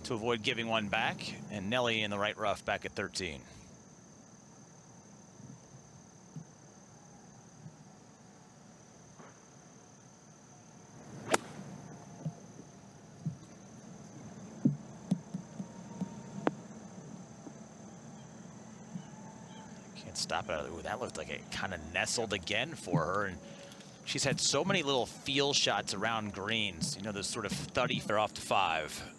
to avoid giving one back, and Nelly in the right rough back at 13. Can't stop it. Ooh, that looked like it kind of nestled again for her, and she's had so many little feel shots around greens. You know, those sort of thuddy. They're off to 5.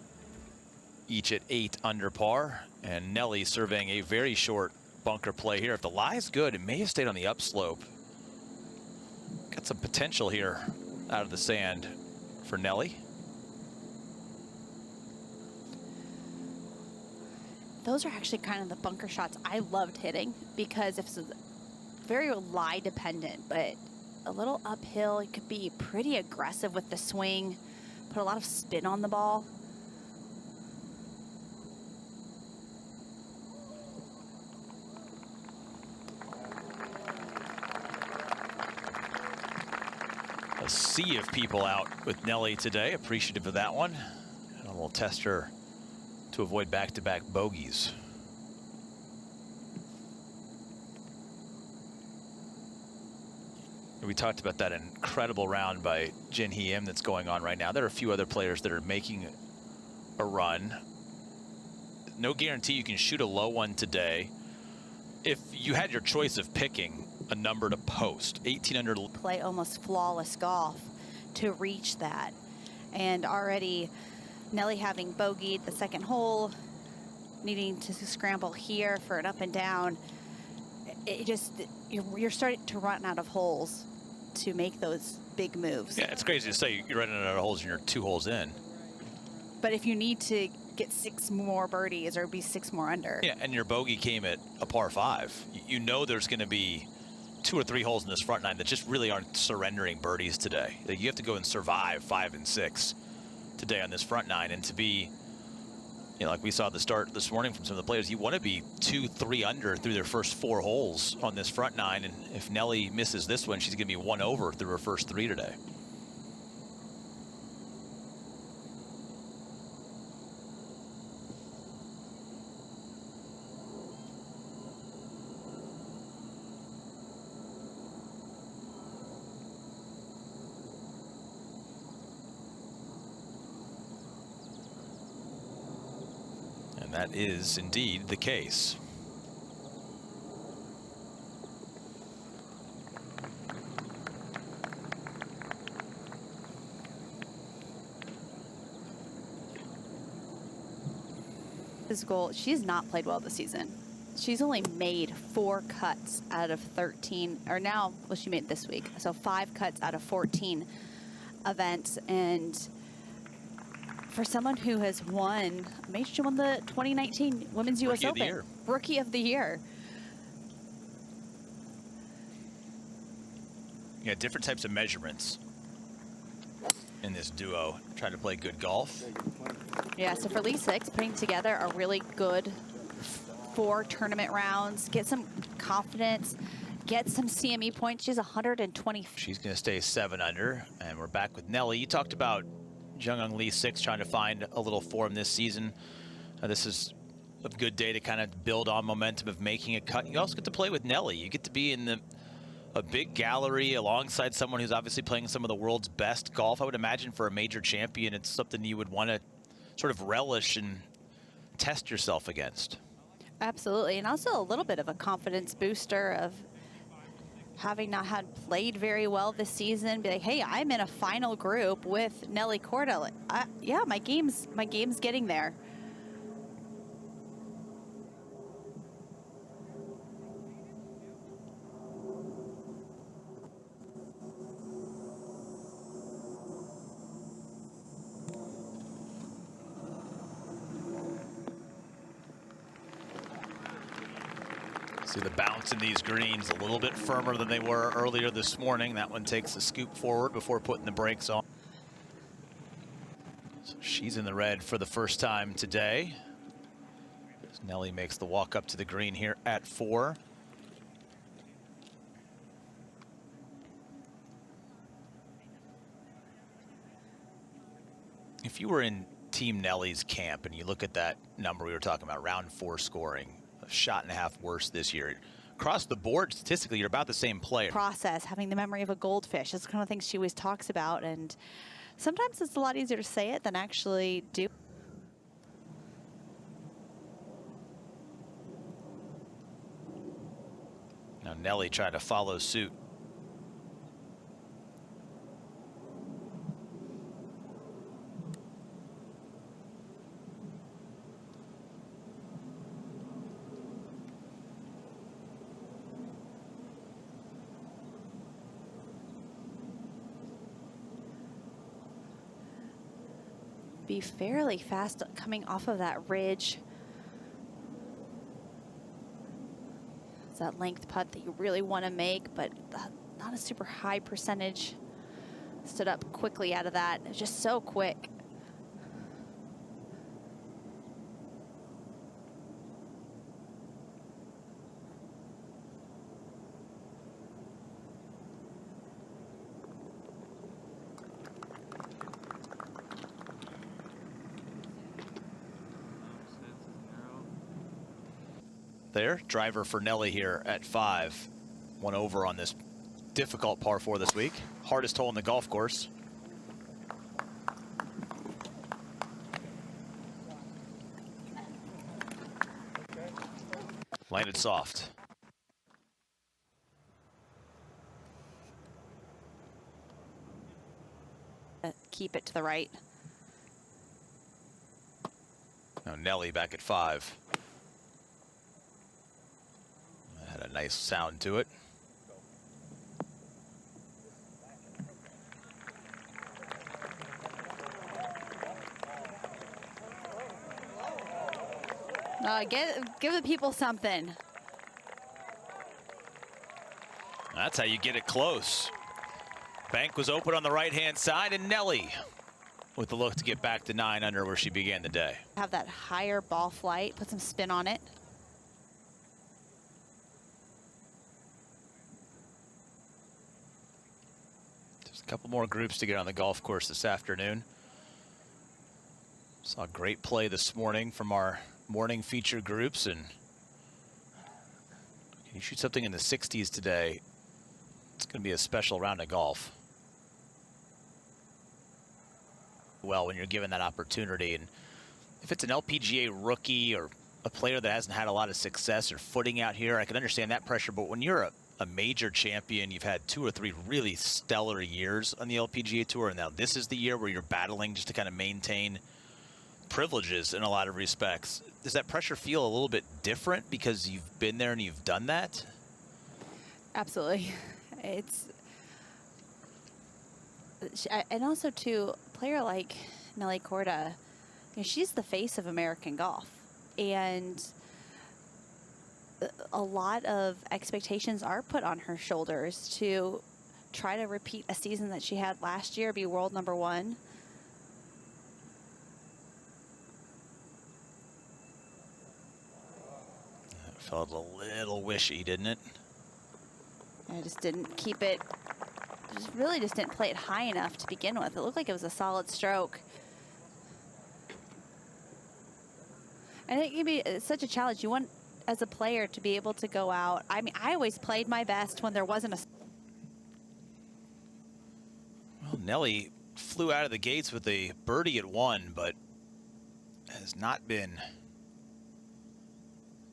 Each at 8 under par, and Nelly surveying a very short bunker play here. If the lie's good, it may have stayed on the upslope. Got some potential here out of the sand for Nelly. Those are actually kind of the bunker shots I loved hitting, because if it's very lie dependent, but a little uphill, you could be pretty aggressive with the swing, put a lot of spin on the ball. A sea of people out with Nelly today, appreciative of that one. And we'll test her to avoid back-to-back bogeys. We talked about that incredible round by Jin Hee Im that's going on right now. There are a few other players that are making a run. No guarantee you can shoot a low one today. If you had your choice of picking a number to post, 18 under. Play almost flawless golf to reach that. And already Nelly having bogeyed the second hole, needing to scramble here for an up and down. It just, you're starting to run out of holes to make those big moves. Yeah, it's crazy to say you're running out of holes and you're 2 holes in. But if you need to get 6 more birdies or be 6 more under. Yeah, and your bogey came at a par 5. You know there's going to be 2 or 3 holes in this front 9 that just really aren't surrendering birdies today. You have to go and survive 5 and 6 today on this front 9, and to be, you know, like we saw at the start this morning from some of the players, you want to be 2, 3 under through their first 4 holes on this front 9, and if Nelly misses this one, she's going to be 1 over through her first 3 today. And that is indeed the case. His goal, she's not played well this season. She's only made 4 cuts out of 13, or now, well, she made this week. So 5 cuts out of 14 events. And for someone who has won, she won the 2019 Women's US Open. Rookie of the Year. Yeah, different types of measurements in this duo, trying to play good golf. Yeah, so for Lee Six, putting together a really good 4 tournament rounds, get some confidence, get some CME points. She's 120. She's going to stay 7 under, and we're back with Nelly. You talked about Jung Lee Six trying to find a little form this season. This is a good day to kind of build on momentum of making a cut. You also get to play with Nelly. You get to be in a big gallery alongside someone who's obviously playing some of the world's best golf. I would imagine for a major champion, it's something you would want to sort of relish and test yourself against. Absolutely, and also a little bit of a confidence booster of having not had played very well this season. Be like, hey, I'm in a final group with Nelly Korda. Like, yeah, my game's getting there. See the bounce in these greens a little bit firmer than they were earlier this morning. That one takes a scoop forward before putting the brakes on. So she's in the red for the first time today. Nelly makes the walk up to the green here at 4. If you were in Team Nelly's camp and you look at that number we were talking about, round 4 scoring, a shot and a half worse this year. Across the board, statistically, you're about the same player. Process, having the memory of a goldfish, that's the kind of things she always talks about, and sometimes it's a lot easier to say it than actually do. Now Nelly tried to follow suit. Be fairly fast coming off of that ridge. It's that length putt that you really want to make, but not a super high percentage. Stood up quickly out of that. It was just so quick. There, driver for Nelly here at 5. 1 over on this difficult par 4 this week. Hardest hole in the golf course. Landed soft. Keep it to the right. Now Nelly back at 5. Had a nice sound to it. Give the people something. That's how you get it close. Bank was open on the right-hand side, and Nelly with the look to get back to 9 under where she began the day. Have that higher ball flight, put some spin on it. Just a couple more groups to get on the golf course this afternoon. Saw great play this morning from our morning feature groups, and can you shoot something in the 60s today? It's going to be a special round of golf. Well, when you're given that opportunity, and if it's an LPGA rookie or a player that hasn't had a lot of success or footing out here, I can understand that pressure. But when you're a major champion, you've had 2 or 3 really stellar years on the LPGA Tour, and now this is the year where you're battling just to kind of maintain privileges in a lot of respects. Does that pressure feel a little bit different because you've been there and you've done that? Absolutely. And also too, a player like Nelly Korda, she's the face of American golf, and a lot of expectations are put on her shoulders to try to repeat a season that she had last year, be world #1. It felt a little wishy, didn't it? I just didn't keep it, really just didn't play it high enough to begin with. It looked like it was a solid stroke. I think it's such a challenge. You want, as a player, to be able to go out. I mean, I always played my best when there wasn't a... Well, Nelly flew out of the gates with a birdie at 1, but has not been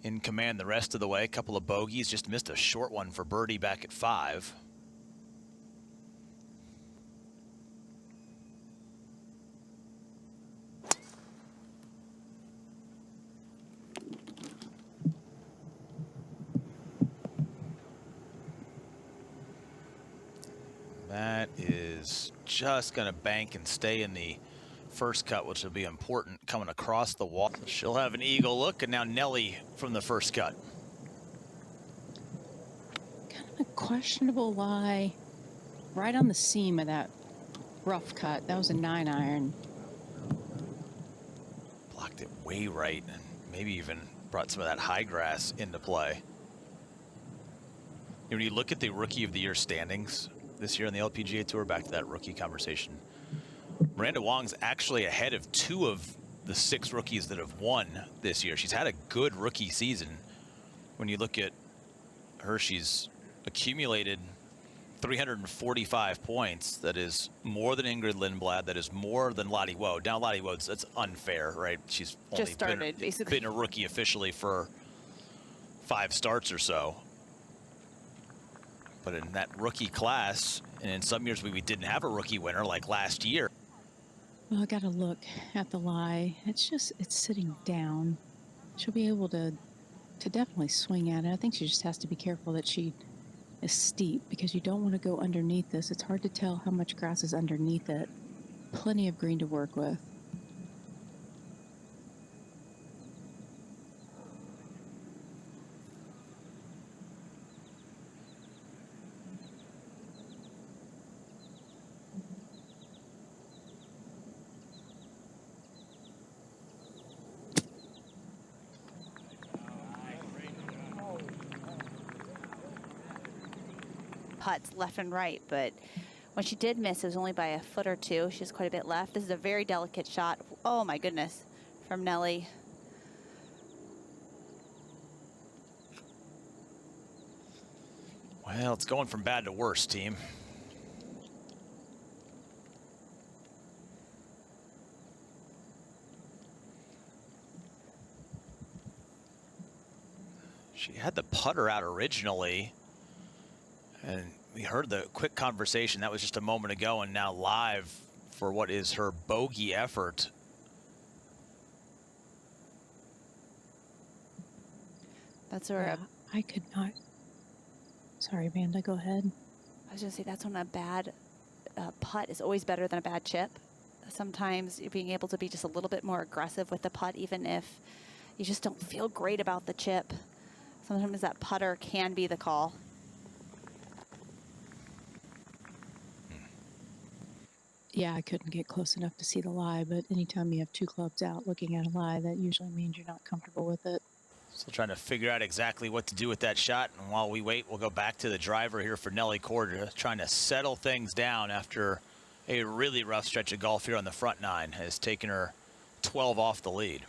in command the rest of the way. A couple of bogeys, just missed a short one for birdie back at 5. That is just going to bank and stay in the first cut, which will be important coming across the wall. She'll have an eagle look, and now Nelly from the first cut. Kind of a questionable lie right on the seam of that rough cut. That was a 9-iron. Blocked it way right, and maybe even brought some of that high grass into play. When you look at the Rookie of the Year standings this year on the LPGA Tour, back to that rookie conversation, Miranda Wong's actually ahead of 2 of the 6 rookies that have won this year. She's had a good rookie season. When you look at her, she's accumulated 345 points. That is more than Ingrid Lindblad. That is more than Lottie Woe. Now, Lottie Woe, that's unfair, right? She's only just started, basically been a rookie officially for 5 starts or so. But in that rookie class, and in some years we didn't have a rookie winner, like last year. Well, I got to look at the lie. It's sitting down. She'll be able to definitely swing at it. I think she just has to be careful that she is steep, because you don't want to go underneath this. It's hard to tell how much grass is underneath it. Plenty of green to work with. putts left and right, but when she did miss, it was only by a foot or 2. She has quite a bit left. This is a very delicate shot. Oh my goodness, from Nelly. Well, it's going from bad to worse, team. She had the putter out originally, and we heard the quick conversation. That was just a moment ago, and now live for what is her bogey effort. That's where I could not. Sorry, Amanda, go ahead. I was going to say, that's when a bad putt is always better than a bad chip. Sometimes you're being able to be just a little bit more aggressive with the putt, even if you just don't feel great about the chip. Sometimes that putter can be the call. Yeah, I couldn't get close enough to see the lie, but anytime you have 2 clubs out looking at a lie, that usually means you're not comfortable with it. Still trying to figure out exactly what to do with that shot. And while we wait, we'll go back to the driver here for Nelly Korda, trying to settle things down after a really rough stretch of golf here on the front 9. Has taken her 12 off the lead.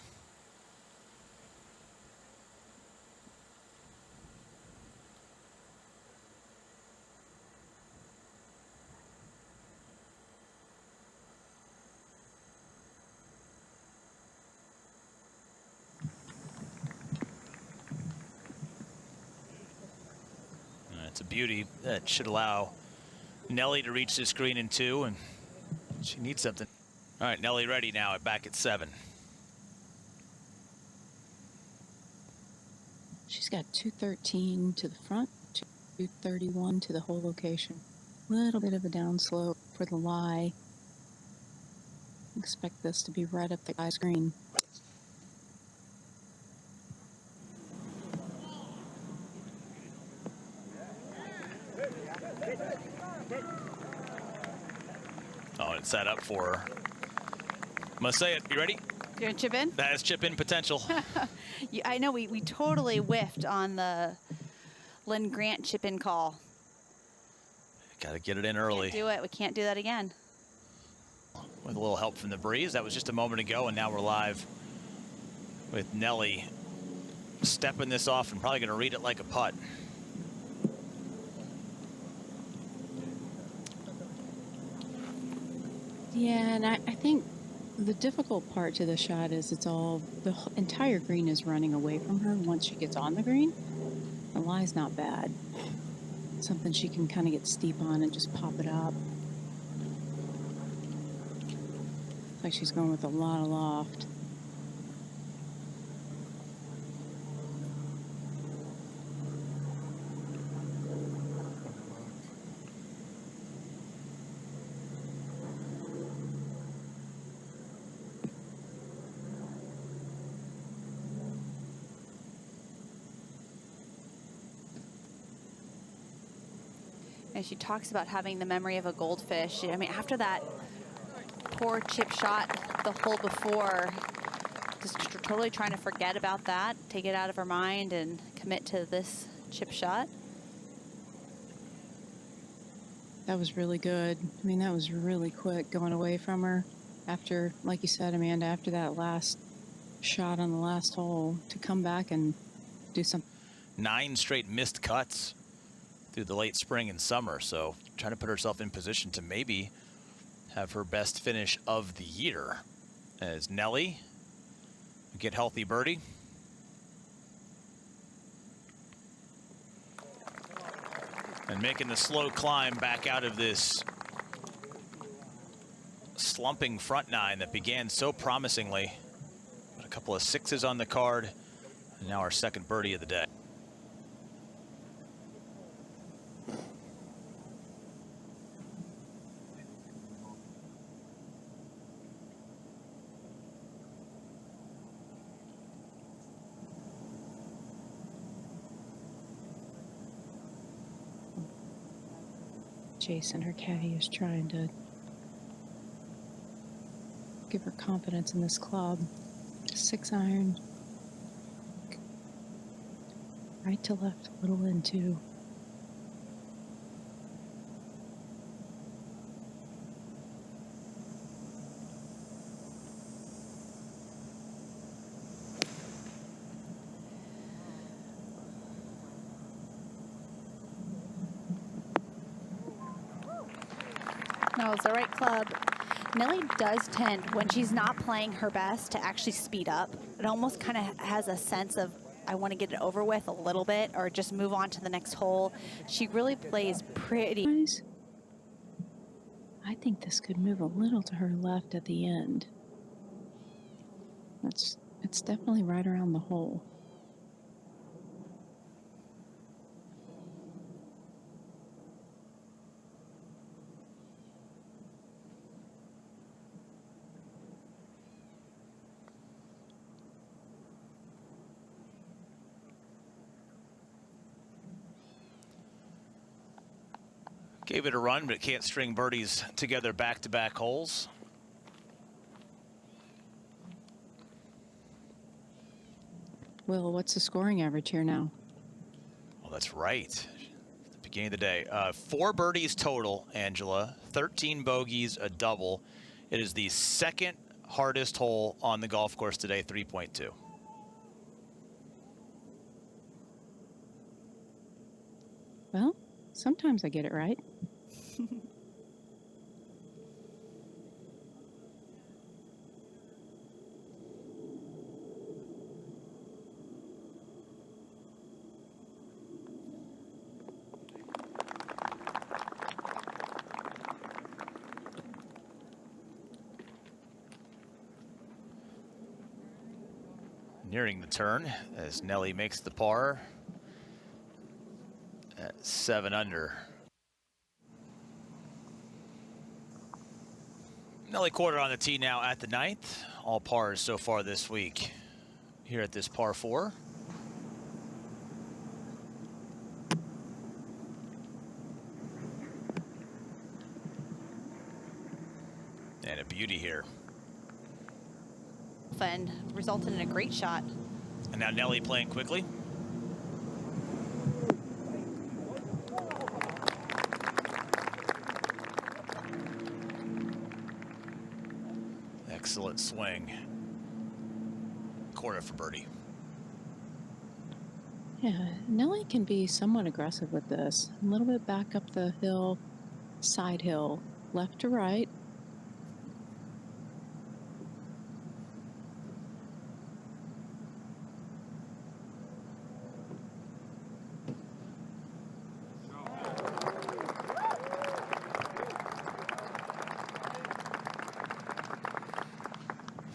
It's a beauty. That should allow Nelly to reach this green in 2, and she needs something. All right, Nelly ready now, back at 7. She's got 213 to the front, 231 to the whole location. Little bit of a downslope for the lie. Expect this to be right up the guy's green. Oh, it's set up for her. Must say it. You ready? You're gonna chip in? That is chip in potential. I know we totally whiffed on the Lynn Grant chip in call. Got to get it in early. Can't do it. We can't do that again. With a little help from the breeze. That was just a moment ago, and now we're live with Nelly stepping this off and probably going to read it like a putt. Yeah, and I think the difficult part to the shot is the entire green is running away from her once she gets on the green. The lie's not bad. Something she can kind of get steep on and just pop it up. Looks like she's going with a lot of loft. And she talks about having the memory of a goldfish. I mean, after that poor chip shot the hole before, just totally trying to forget about that, take it out of her mind and commit to this chip shot. That was really good. I mean, that was really quick going away from her. after, like you said, Amanda, after that last shot on the last hole, to come back and do something. 9 straight missed cuts through the late spring and summer, so trying to put herself in position to maybe have her best finish of the year. As Nelly get healthy birdie. And making the slow climb back out of this slumping front nine that began so promisingly. A couple of 6s on the card, and now our second birdie of the day. Jason, her caddy, is trying to give her confidence in this club. 6-iron. Right to left, a little into. No, it's the right club. Nelly does tend, when she's not playing her best, to actually speed up. It almost kind of has a sense of, I want to get it over with a little bit or just move on to the next hole. She really plays pretty. I think this could move a little to her left at the end. It's definitely right around the hole. Gave it a run, but can't string birdies together back-to-back holes. Will, what's the scoring average here now? Well, that's right. The beginning of the day. 4 birdies total, Angela. 13 bogeys, a double. It is the second hardest hole on the golf course today, 3.2. Well, sometimes I get it right. Nearing the turn as Nelly makes the par at 7 under. Nelly Korda on the tee now at the 9th. All pars so far this week here at this par 4. And a beauty here. And resulted in a great shot. And now Nelly playing quickly. Excellent swing. Korda for birdie. Yeah, Nelly can be somewhat aggressive with this. A little bit back up the hill, side hill, left to right.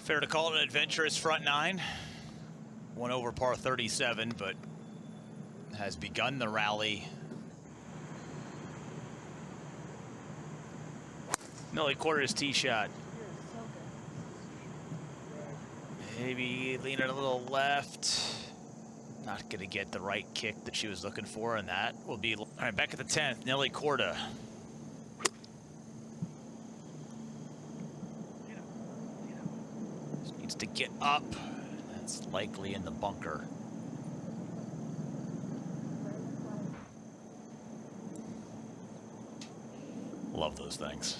Fair to call it an adventurous front 9. 1 over par 37, but has begun the rally. Nelly Korda's tee shot. Maybe lean it a little left. Not going to get the right kick that she was looking for, and that will be... All right, back at the 10th, Nelly Korda. Just needs to get up. That's likely in the bunker. Love those things.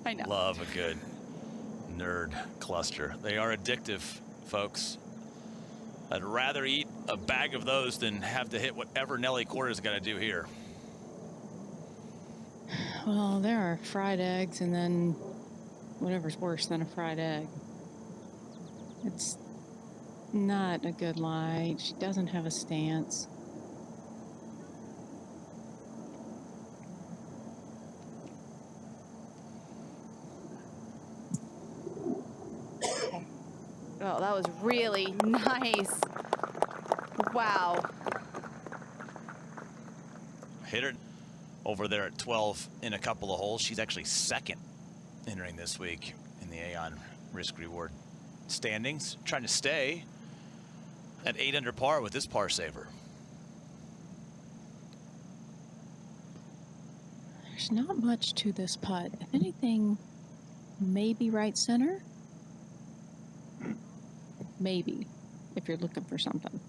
I know. Love a good nerd cluster. They are addictive, folks. I'd rather eat a bag of those than have to hit whatever Nelly Korda is going to do here. Well, there are fried eggs and then whatever's worse than a fried egg. It's not a good lie. She doesn't have a stance. Oh, that was really nice. Wow. Hit her over there at 12 in a couple of holes. She's actually second entering this week in the Aon risk reward standings, trying to stay at 8 under par with this par saver. There's not much to this putt. If anything, maybe right center. Maybe, if you're looking for something.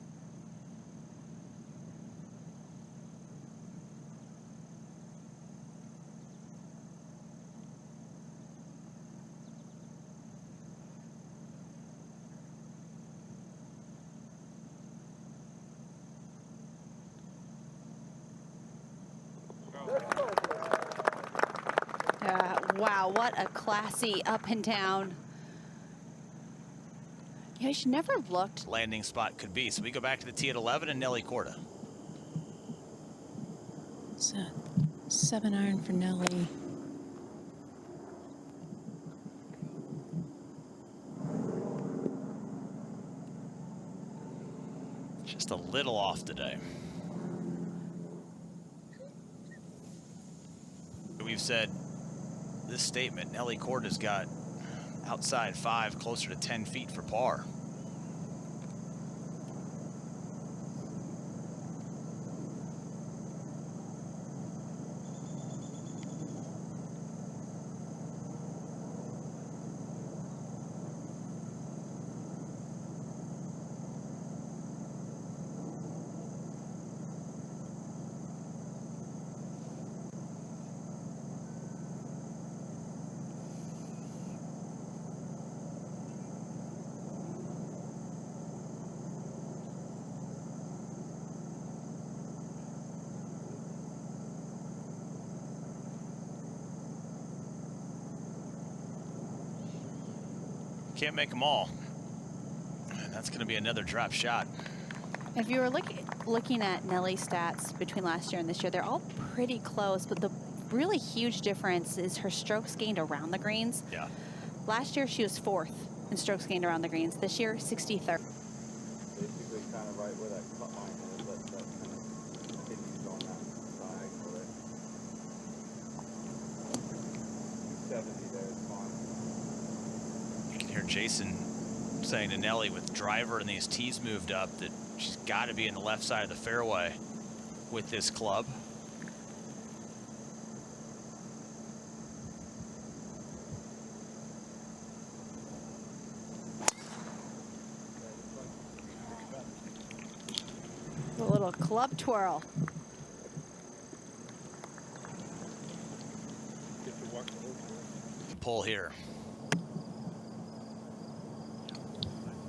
Wow, what a classy up and down. You know, she never looked. Landing spot could be. So we go back to the tee at 11 and Nelly Korda. It's a 7-iron for Nelly. Just a little off today. We've said this statement, Nelly Korda's got outside 5, closer to 10 feet for par. Can't make them all. And that's going to be another drop shot. If you were looking at Nelly's stats between last year and this year, they're all pretty close, but the really huge difference is her strokes gained around the greens. Yeah. Last year, she was 4th in strokes gained around the greens. This year, 63rd. Basically kind of right where that cut line is, that kind of continues on that diagonal there. 270 there is fine. You can hear Jason saying to Nelly with driver and these tees moved up that she's got to be in the left side of the fairway with this club. A little club twirl. Pull here.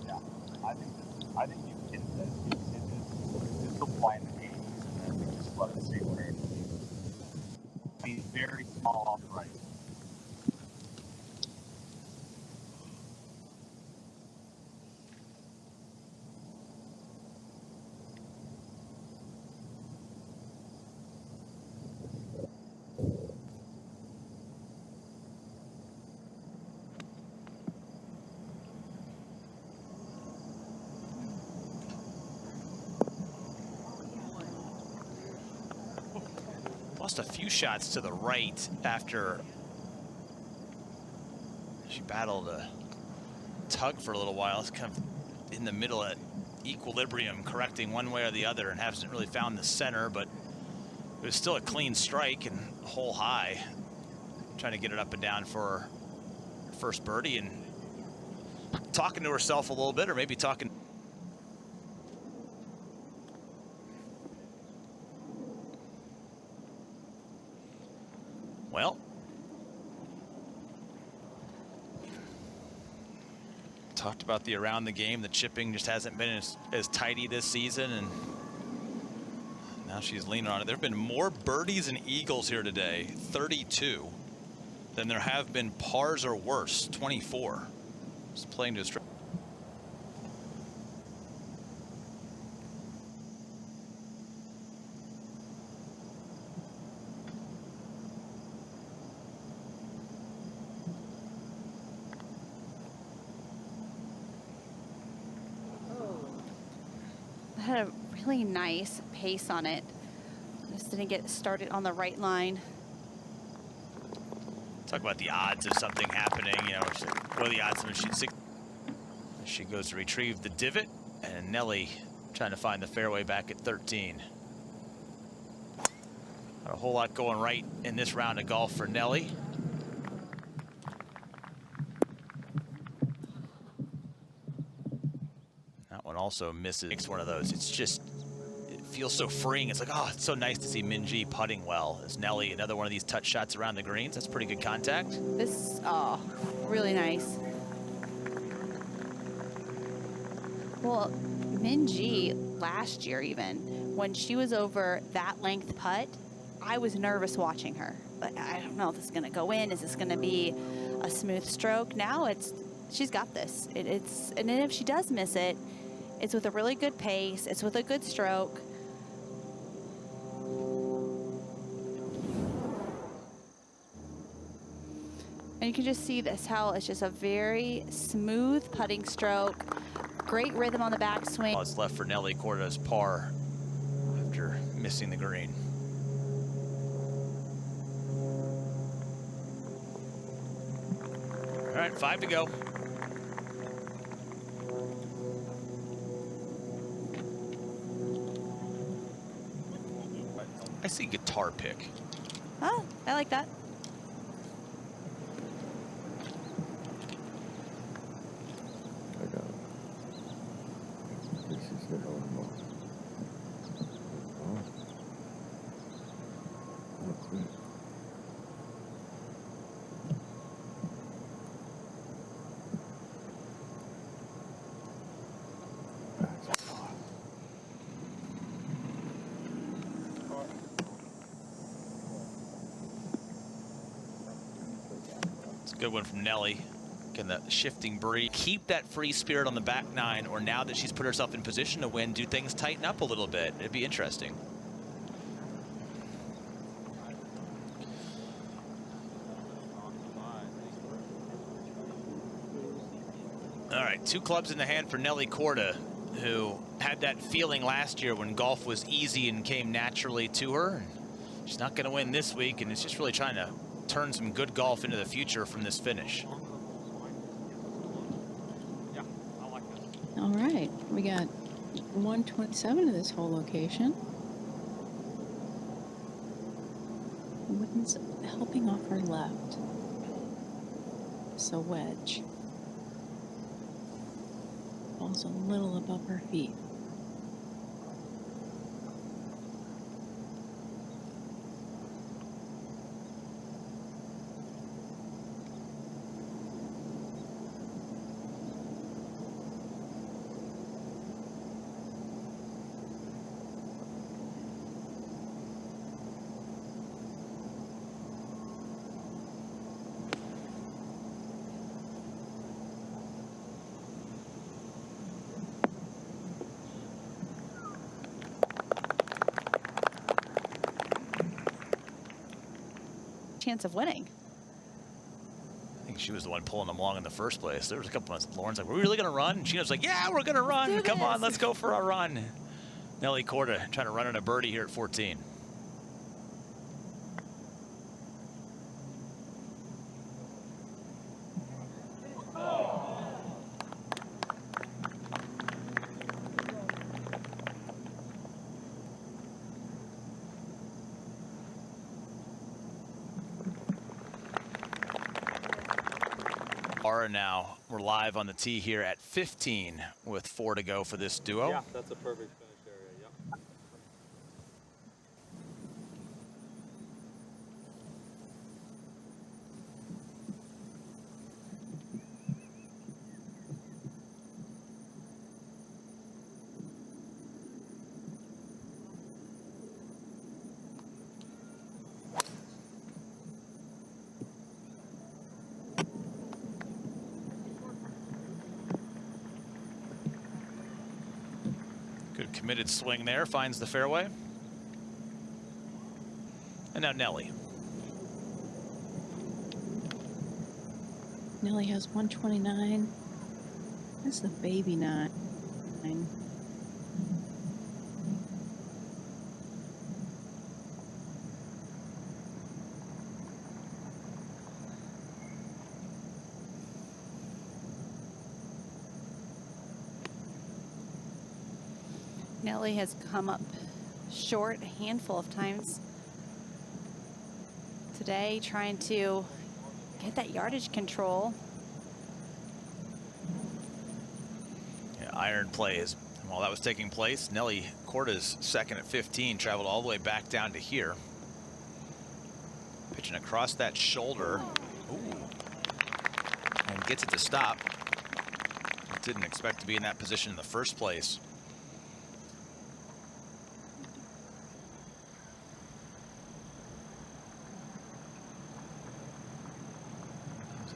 Yeah, I think you can hit this. It's still flying the 80s, and then we just let it see where it is. He's very small off the right. Lost a few shots to the right after she battled a tug for a little while. It's kind of in the middle at equilibrium, correcting one way or the other, and hasn't really found the center, but it was still a clean strike and hole high. Trying to get it up and down for her first birdie and talking to herself a little bit, or maybe talking. Well, Talked about the around the game. The chipping just hasn't been as tidy this season, and now she's leaning on it. There have been more birdies and eagles here today, 32, than there have been pars or worse, 24. Just playing to a straight. Had a really nice pace on it. Just didn't get started on the right line. Talk about the odds of something happening. You know, what are the odds of she goes to retrieve the divot, and Nelly trying to find the fairway back at 13. Not a whole lot going right in this round of golf for Nelly. That one also misses. It's one of those. It's just, it feels so freeing. It's like, oh, it's so nice to see Minjee putting well. As Nelly, another one of these touch shots around the greens. That's pretty good contact. This, oh, really nice. Well, Minjee last year even, when she was over that length putt, I was nervous watching her. But I don't know if this is going to go in. Is this going to be a smooth stroke? Now she's got this. And then if she does miss it, it's with a really good pace. It's with a good stroke. And you can just see this, how it's just a very smooth putting stroke. Great rhythm on the backswing. All that's left for Nelly Korda's par after missing the green. All right, 5 to go. I see guitar pick. Oh, I like that. I got it. This is the hell of a Good one from Nelly. Can the shifting breeze keep that free spirit on the back nine, or now that she's put herself in position to win, do things tighten up a little bit? It'd be interesting. All right, 2 clubs in the hand for Nelly Korda, who had that feeling last year when golf was easy and came naturally to her. She's not going to win this week, and it's just really trying to turn some good golf into the future from this finish. All right, we got 127 of this whole location. Wind's helping off her left. So wedge. Ball's a little above her feet. Chance of winning. I think she was the one pulling them along in the first place. There was a couple of Lauren's like, "We're really going to run?" And she was like, "Yeah, we're going to run. Come on, let's go for a run." Nelly Korda trying to run in a birdie here at 14. Now we're live on the tee here at 15 with 4 to go for this duo. Yeah, that's a perfect finish area. Yep. Good committed swing there, finds the fairway. And now Nelly. Nelly has 129. That's the baby 9. Nelly has come up short a handful of times today, trying to get that yardage control. Yeah, iron play is, while that was taking place, Nelly Korda's second at 15 traveled all the way back down to here. Pitching across that shoulder. Ooh. And gets it to stop. Didn't expect to be in that position in the first place.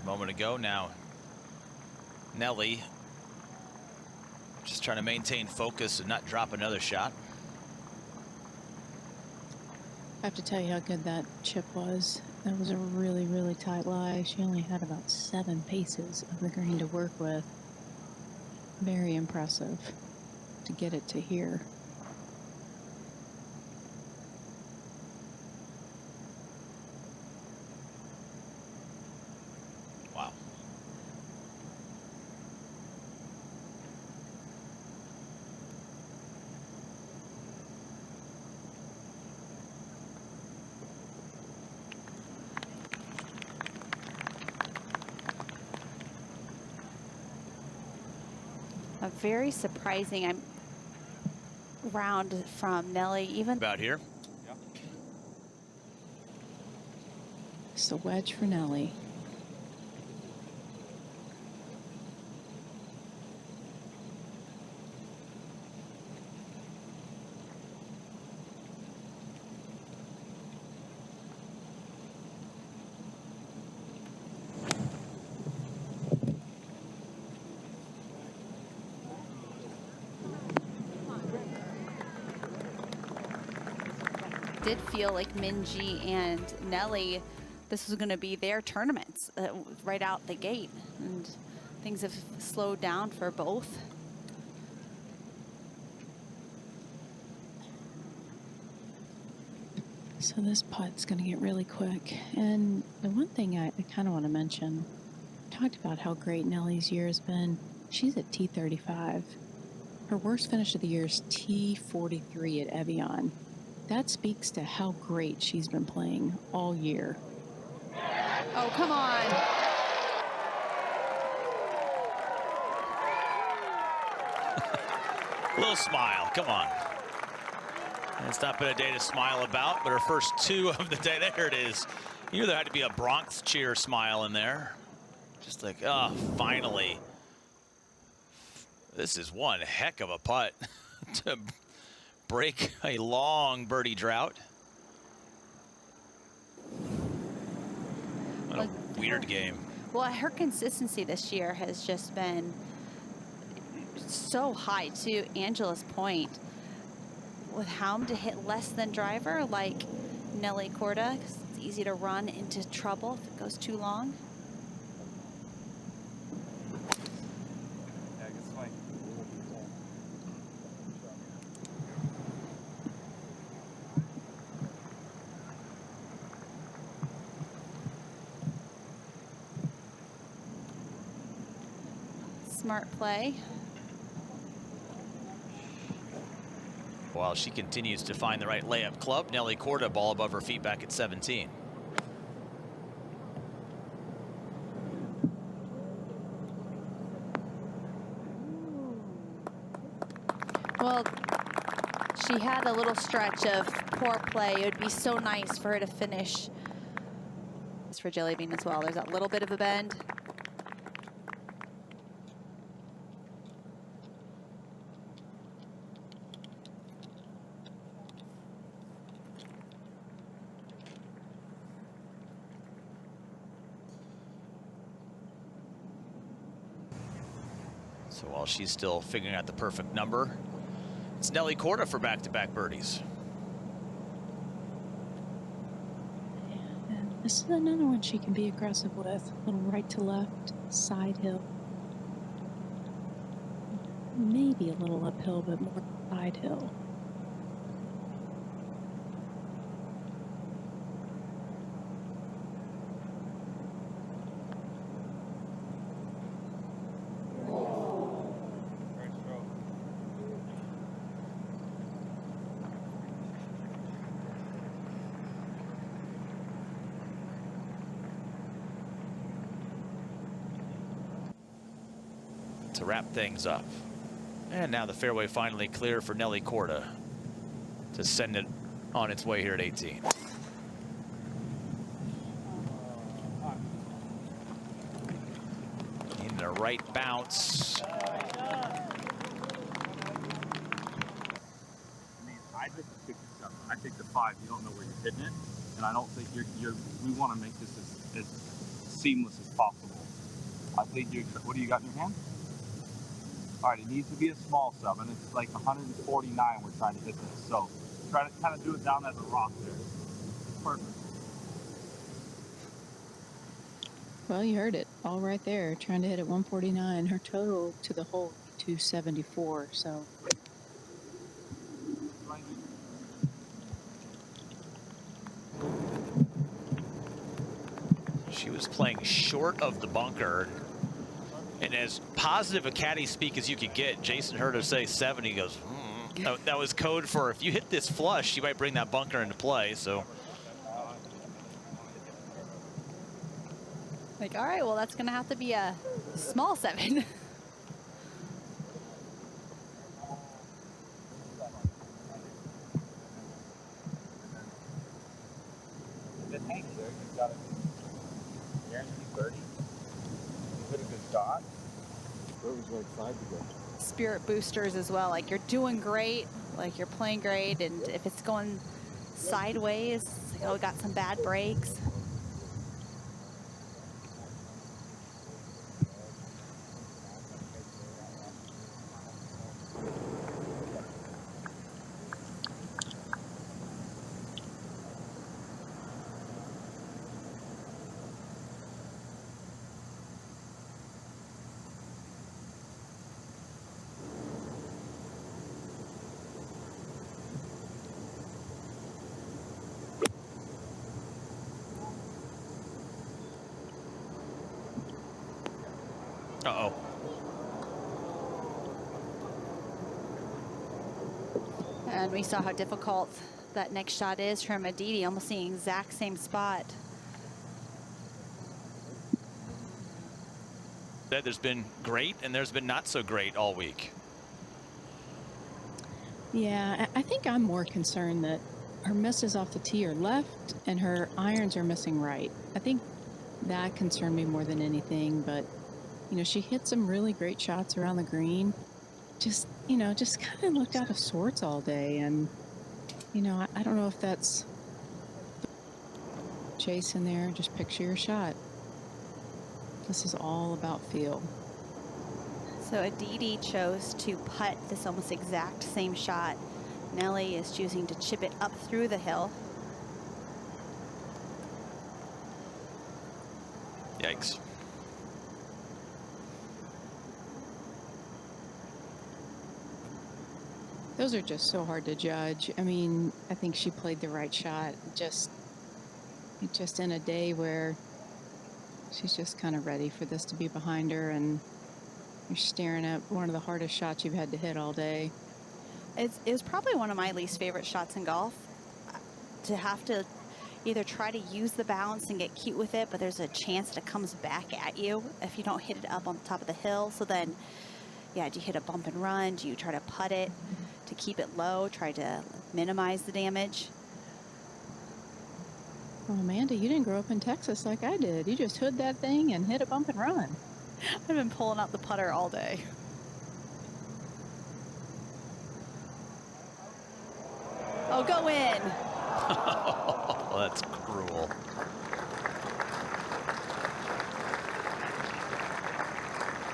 A moment ago now, Nelly just trying to maintain focus and not drop another shot. I have to tell you how good that chip was. That was a really, really tight lie. She only had about 7 paces of the green to work with. Very impressive to get it to here. Wow. A very surprising round from Nelly. Even About here. It's a wedge for Nelly. did feel like Minji and Nelly, this was going to be their tournaments right out the gate, and things have slowed down for both. So this putt's going to get really quick. And the one thing I kind of want to mention, I talked about how great Nelly's year has been. She's at T35. Her worst finish of the year is T43 at Evian. That speaks to how great she's been playing all year. Oh, come on. Little smile, come on. It's not been a day to smile about, but her first two of the day, there it is. You knew there had to be a Bronx cheer smile in there. Just like, oh, finally. This is one heck of a putt to break a long birdie drought. What a weird game. Well, her consistency this year has just been so high, to Angela's point. With Haum to hit less than driver, like Nelly Korda, it's easy to run into trouble if it goes too long. Smart play. While she continues to find the right layup club, Nelly Korda ball above her feet back at 17. Well, she had a little stretch of poor play. It would be so nice for her to finish. It's for Jelly Bean as well. There's that little bit of a bend. So while she's still figuring out the perfect number, It's Nelly Korda for back-to-back birdies. And this is another one she can be aggressive with. A little right to left, side hill. Maybe a little uphill, but more side hill. Great stroke. To wrap things up. And now the fairway finally clear for Nelly Korda to send it on its way here at 18. In the right bounce. I mean, I just pick the 7. I take the 5. You don't know where you're hitting it, and I don't think we want to make this as seamless as possible. I think what do you got in your hand? All right, it needs to be a small 7. It's like 149 we're trying to hit this. So try to kind of do it down as a rock there. Perfect. Well, you heard it all right there, trying to hit at 149. Her total to the hole, 274. So She was playing short of the bunker. And as positive a caddy speak as you could get, Jason heard her say 7. He goes, That was code for if you hit this flush, you might bring that bunker into play. So, Like, all right, well, that's going to have to be a small 7. Good hang there. You've got a guaranteed birdie. You hit a good shot. Where was like 5 to go? Spirit boosters as well. Like, you're doing great, like you're playing great, and if it's going sideways, it's like, oh, we got some bad breaks. uh-oh. And we saw how difficult that next shot is from Aditi, almost the exact same spot. There's been great and there's been not so great all week. yeah, I think I'm more concerned that her misses off the tee are left and her irons are missing right. I think that concerned me more than anything, but you know, she hit some really great shots around the green. Just, you know, just kind of looked out of sorts all day. And, you know, I don't know if that's chase in there. Just picture your shot. This is all about feel. So Aditi chose to putt this almost exact same shot. Nelly is choosing to chip it up through the hill. Yikes. Those are just so hard to judge. I mean, I think she played the right shot. Just in a day where she's just kind of ready for this to be behind her, and you're staring at one of the hardest shots you've had to hit all day. It was probably one of my least favorite shots in golf. To have to either try to use the bounce and get cute with it, but there's a chance that it comes back at you if you don't hit it up on top of the hill. So then, yeah, do you hit a bump and run? Do you try to putt it to keep it low, try to minimize the damage? Well, Amanda, you didn't grow up in Texas like I did. You just hood that thing and hit a bump and run. I've been pulling out the putter all day. Oh, go in. Oh, that's cruel.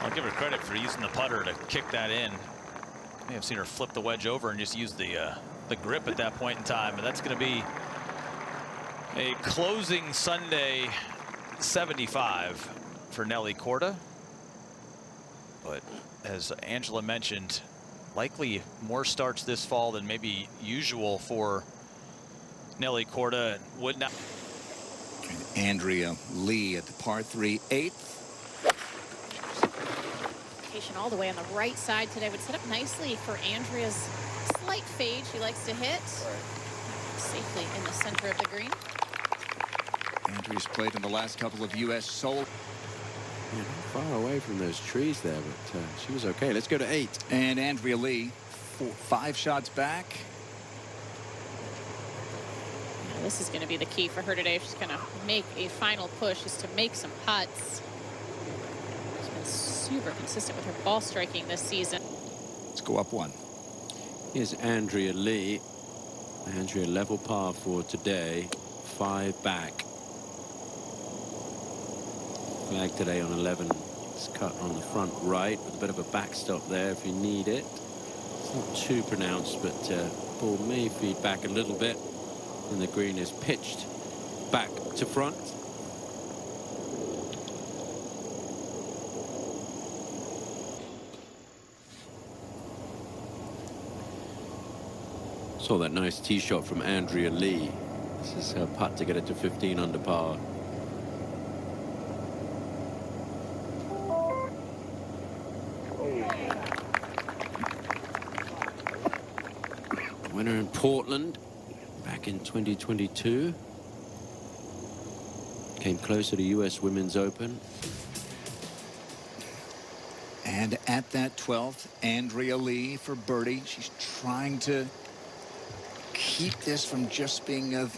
I'll give her credit for using the putter to kick that in. may have seen her flip the wedge over and just use the grip at that point in time. And that's going to be a closing Sunday 75 for Nelly Korda. But as Angela mentioned, likely more starts this fall than maybe usual for Nelly Korda. Would not. And Andrea Lee at the par 3 8th. All the way on the right side today would set up nicely for Andrea's slight fade. She likes to hit safely in the center of the green. Andrea's played in the last couple of U.S. Soul. Yeah, far away from those trees there, but she was okay. Let's go to 8. And Andrea Lee, 5 shots back. Now, this is going to be the key for her today. She's going to make a final push, is to make some putts. Super consistent with her ball striking this season. Let's go up 1. Here's Andrea Lee. Andrea level par for today, 5 back. Flag today on 11. It's cut on the front right with a bit of a backstop there if you need it. It's not too pronounced, but ball may feed back a little bit, and the green is pitched back to front. Saw that nice tee shot from Andrea Lee. This is her putt to get it to 15 under par. Winner in Portland back in 2022. Came closer to US Women's Open. And at that 12th, Andrea Lee for birdie. She's trying to keep this from just being a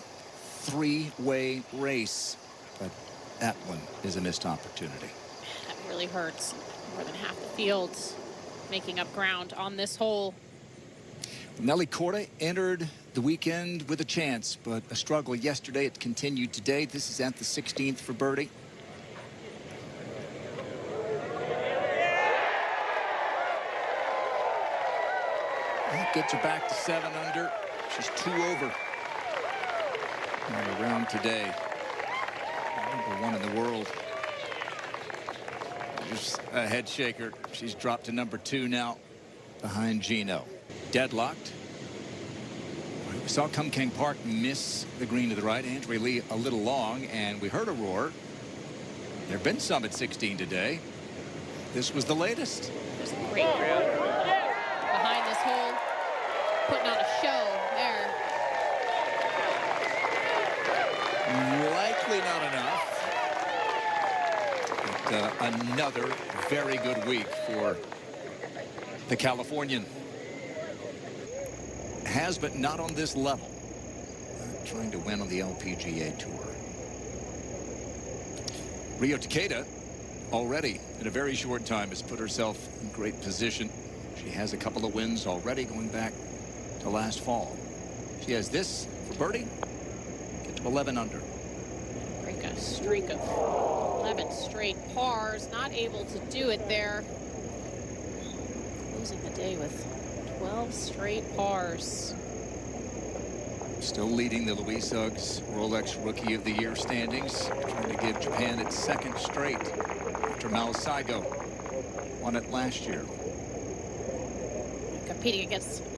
3-way race, but that one is a missed opportunity. That really hurts. More than half the field making up ground on this hole. Nelly Korda entered the weekend with a chance, but a struggle yesterday. It continued today. This is at the 16th for birdie. That gets her back to 7 under. She's 2 over on the round today. #1 in the world. Just a head shaker. She's dropped to #2 now, behind Gino. Deadlocked. We saw Kum Kang Park miss the green to the right. Andrea Lee a little long, and we heard a roar. There have been some at 16 today. This was the latest. There's a great crowd behind this hole, putting on a show there. Likely not enough. But, another very good week for the Californian. Has, but not on this level. Trying to win on the LPGA Tour. Rio Takeda already in a very short time has put herself in great position. She has a couple of wins already going back to last fall. She has this for birdie. Get to 11 under. Break a streak of 11 straight pars. Not able to do it there. Closing the day with 12 straight pars. Still leading the Louis Suggs Rolex Rookie of the Year standings. Trying to give Japan its 2nd straight after Mao Saigo won it last year. Competing against